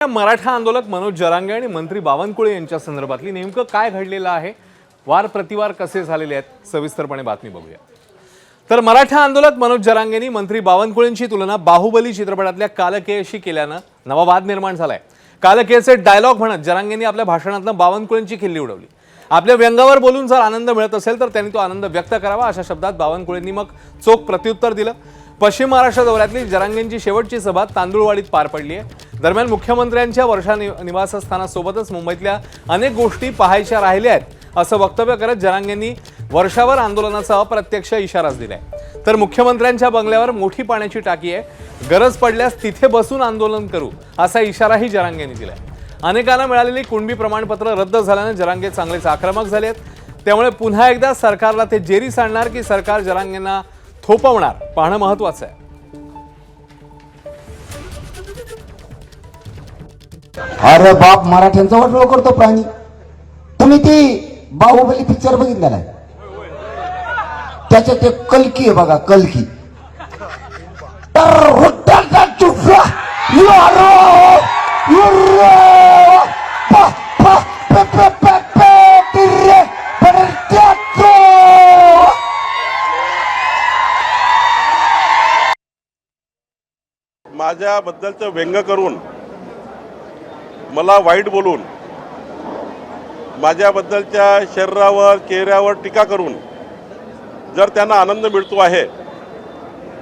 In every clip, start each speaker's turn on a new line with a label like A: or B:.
A: मराठा आंदोलक मनोज जरांगे आणि मंत्री बावनकुळे यांच्या संदर्भातली नेमकं काय घडलेलं आहे, वार प्रतिवार कसे झालेले आहेत, सविस्तरपणे बातमी बघूया। तर मराठा आंदोलक मनोज जरांगेंनी मंत्री बावनकुळेंची तुलना बाहुबली चित्रपटातल्या कालकेयशी केल्यानं नवा वाद निर्माण झालाय। कालकेयचे डायलॉग म्हणत जरांगेंनी आपल्या भाषणातनं बावनकुळेंची खिल्ली उडवली। आपल्या व्यंगावर बोलून जर आनंद मिळत असेल तर त्यांनी तो आनंद व्यक्त करावा अशा शब्दात बावनकुळेंनी मग चोख प्रत्युत्तर दिलं। पश्चिम महाराष्ट्र दौऱ्यातली जरांगेंची शेवटची सभा तांदुळवाडीत पार पडली आहे। दरम्यान मुख्यमंत्र्यांच्या वर्षा निवासस्थानासोबतच मुंबईतल्या अनेक गोष्टी पाहायच्या राहिल्या आहेत असं वक्तव्य करत जरांगेंनी वर्षावर आंदोलनाचा अप्रत्यक्ष इशाराच दिलाय। तर मुख्यमंत्र्यांच्या बंगल्यावर मोठी पाण्याची टाकी आहे, गरज पडल्यास तिथे बसून आंदोलन करू असा इशाराही जरांगेंनी दिलाय। अनेकांना मिळालेली कुणबी प्रमाणपत्र रद्द झाल्याने जरांगे चांगलेच आक्रमक झाले आहेत। त्यामुळे पुन्हा एकदा सरकारला ते जेरी सांडणार की सरकार जरांगेंना थोपवणार पाहणं महत्त्वाचं आहे।
B: अरे बाप, मराठ्यांचा वाटोळ करतो प्राणी। तुम्ही ती बाहुबली पिक्चर बघितला नाही? त्याच्यात एक कल्की आहे बघा, कल्की।
C: माझ्याबद्दलचं व्यंग करून, मला वाईट बोलून, माझ्याबद्दलच्या शरीरावर चेहऱ्यावर टीका करून जर त्यांना आनंद मिळतो आहे,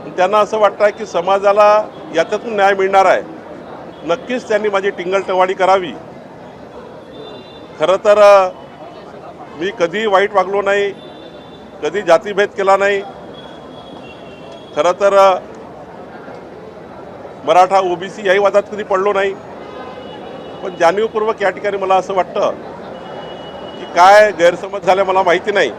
C: त्यांना असं वाटतं आहे की समाजाला याच्यातून न्याय मिळणार आहे, नक्कीच त्यांनी माझी टिंगलटवाडी करावी। खरं तर मी कधी वाईट वागलो नाही, कधी जातीभेद केला नाही। खरं तर मराठा ओबीसी याही वादात कधी पडलो नाही। पण जाणीवपूर्वक या ठिकाणी मला असं वाटतं की काय गैरसमज झाले मला माहिती नाही।